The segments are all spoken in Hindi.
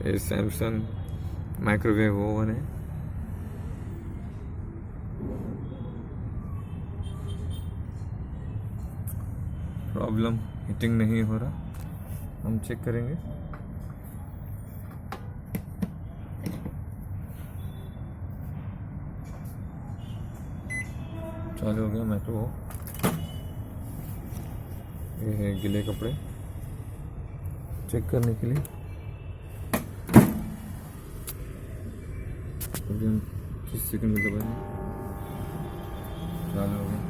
ये सैमसंग माइक्रोवेव ओवन है। प्रॉब्लम हीटिंग नहीं हो रहा, हम चेक करेंगे। चालू हो गया माइक्रोवेव। ये है गीले कपड़े चेक करने के लिए। अभी हम 30 सेकंड में दबाएंगे, चालू हो गया।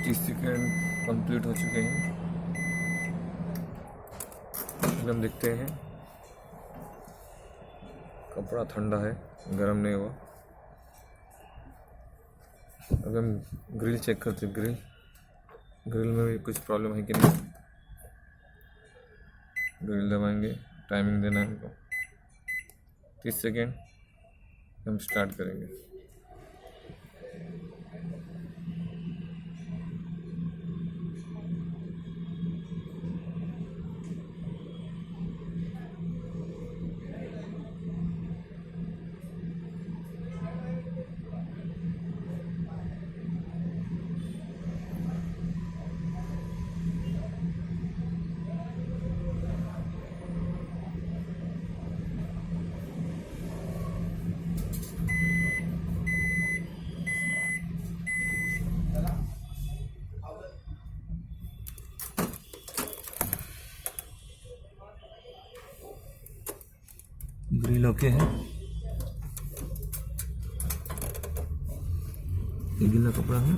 तीस सेकेंड कंप्लीट हो चुके हैं। हम देखते हैं, कपड़ा ठंडा है, गर्म नहीं हुआ। अगर हम ग्रिल चेक करते, ग्रिल में भी कुछ प्रॉब्लम है कि नहीं। ग्रिल दबाएंगे, टाइमिंग देना है हमको 30 सेकेंड। हम स्टार्ट करेंगे। ग्रिल ओके है। ये गीला कपड़ा है।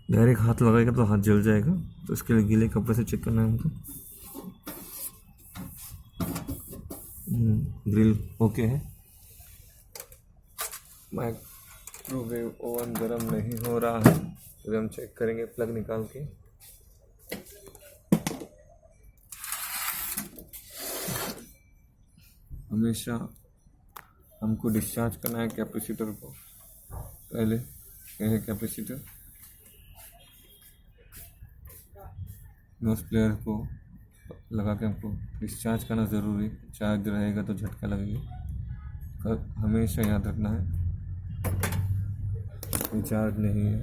डायरेक्ट हाथ लगाएगा तो हाथ जल जाएगा, तो इसके लिए गीले कपड़े से चेक करना है हमको। ग्रिल ओके है। माइक्रोवेव ओवन गर्म नहीं हो रहा है, तो हम चेक करेंगे प्लग निकाल के। हमेशा हमको डिस्चार्ज करना है कैपेसिटर को। पहले यह है कैपेसिटर, नोज प्लेयर को लगा के हमको डिस्चार्ज करना ज़रूरी। चार्ज रहेगा तो झटका लगेगा, हमेशा याद रखना है। चार्ज नहीं है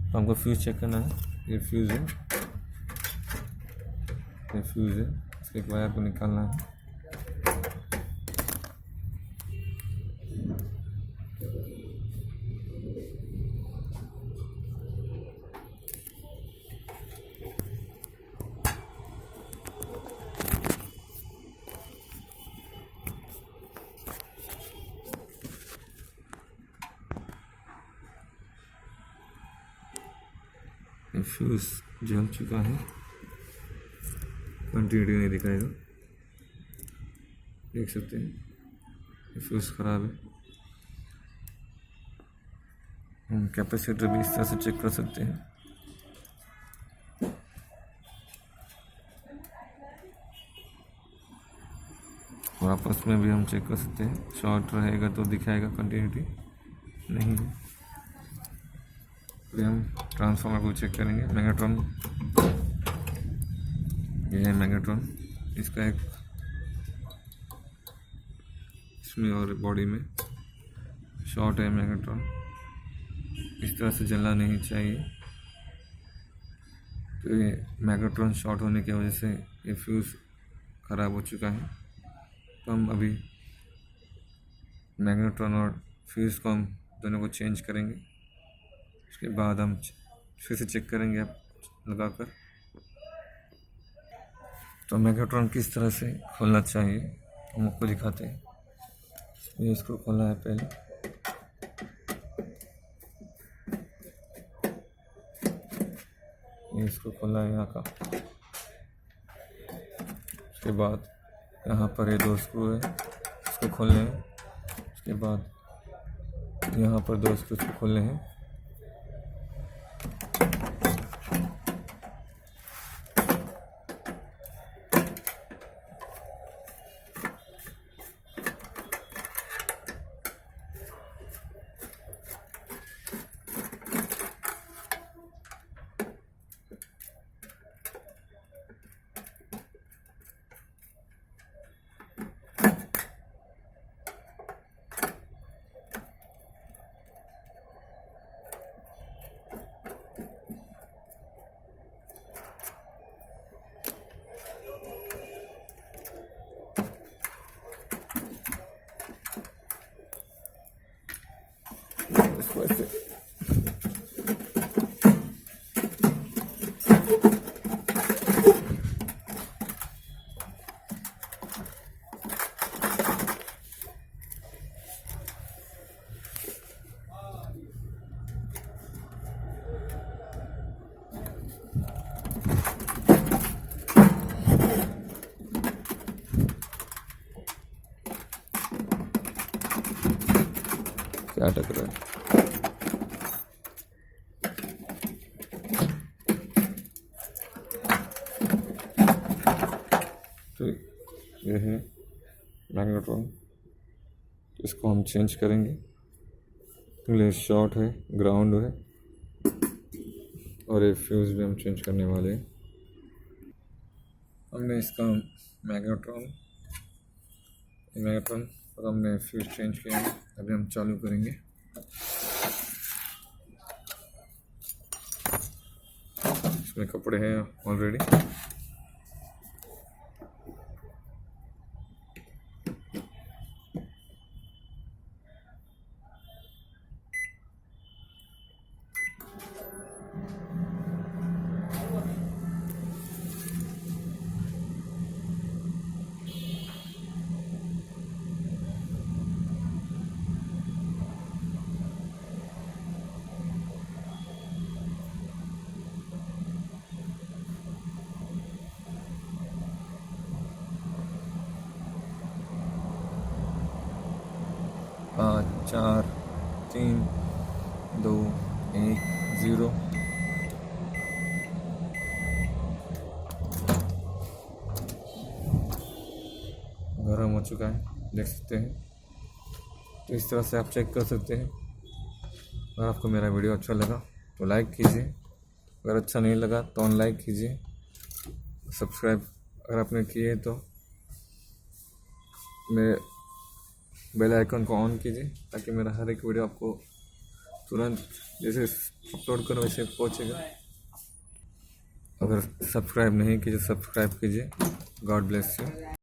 तो हमको फ्यूज़ चेक करना है। ये फ्यूज़ है, ये फ्यूज़ है। इसके वायर को निकालना है। फ्यूज़ जल चुका है, कंटिन्यूटी नहीं दिखाएगा, देख सकते हैं। फ्यूज़ खराब है। हम कैपेसिटर भी इस तरह से चेक कर सकते हैं। और आपस में भी हम चेक कर सकते हैं। शॉर्ट रहेगा तो दिखाएगा कंटिन्यूटी, नहीं है। फिर हम ट्रांसफार्मर को चेक करेंगे। मैग्नेट्रॉन, ये है मैग्नेट्रॉन। इसका एक इसमें और बॉडी में शॉर्ट है मैग्नेट्रॉन। इस तरह से जलना नहीं चाहिए। तो ये मैग्नेट्रॉन शॉर्ट होने की वजह से ये फ्यूज़ ख़राब हो चुका है। तो हम अभी मैग्नेट्रॉन और फ्यूज़ को हम दोनों को चेंज करेंगे। उसके बाद हम फिर से चेक करेंगे आप लगाकर। तो मैग्नेट्रॉन किस तरह से खोलना चाहिए हम आपको दिखाते हैं। ये इसको खोलना है पहले। ये इसको खोलना है यहाँ का। उसके बाद यहाँ पर ये 2 स्क्रू है, इसको खोलने हैं। उसके बाद यहाँ पर 2 स्क्रू इसको खोलने हैं। इसको ऐसे क्या अटक रहा है। तो ये है मैग्नेट्रॉन, इसको हम चेंज करेंगे। पहले शॉर्ट है, ग्राउंड है, और ये फ्यूज़ भी हम चेंज करने वाले हैं। हमने इसका मैग्नेट्रॉन और हमने फ्यूज़ चेंज किया है। अभी हम चालू करेंगे। इसमें कपड़े हैं ऑलरेडी। पाँच, 4, 3, 2, 1, 0। गर्म हो चुका है, देख सकते हैं। तो इस तरह से आप चेक कर सकते हैं। अगर आपको मेरा वीडियो अच्छा लगा तो लाइक कीजिए, अगर अच्छा नहीं लगा तो अनलाइक कीजिए। सब्सक्राइब अगर आपने किए तो मेरे बेल आइकन को ऑन कीजिए, ताकि मेरा हर एक वीडियो आपको तुरंत जैसे अपलोड करो वैसे पहुंचेगा। अगर सब्सक्राइब नहीं कीजिए, सब्सक्राइब कीजिए। God bless you.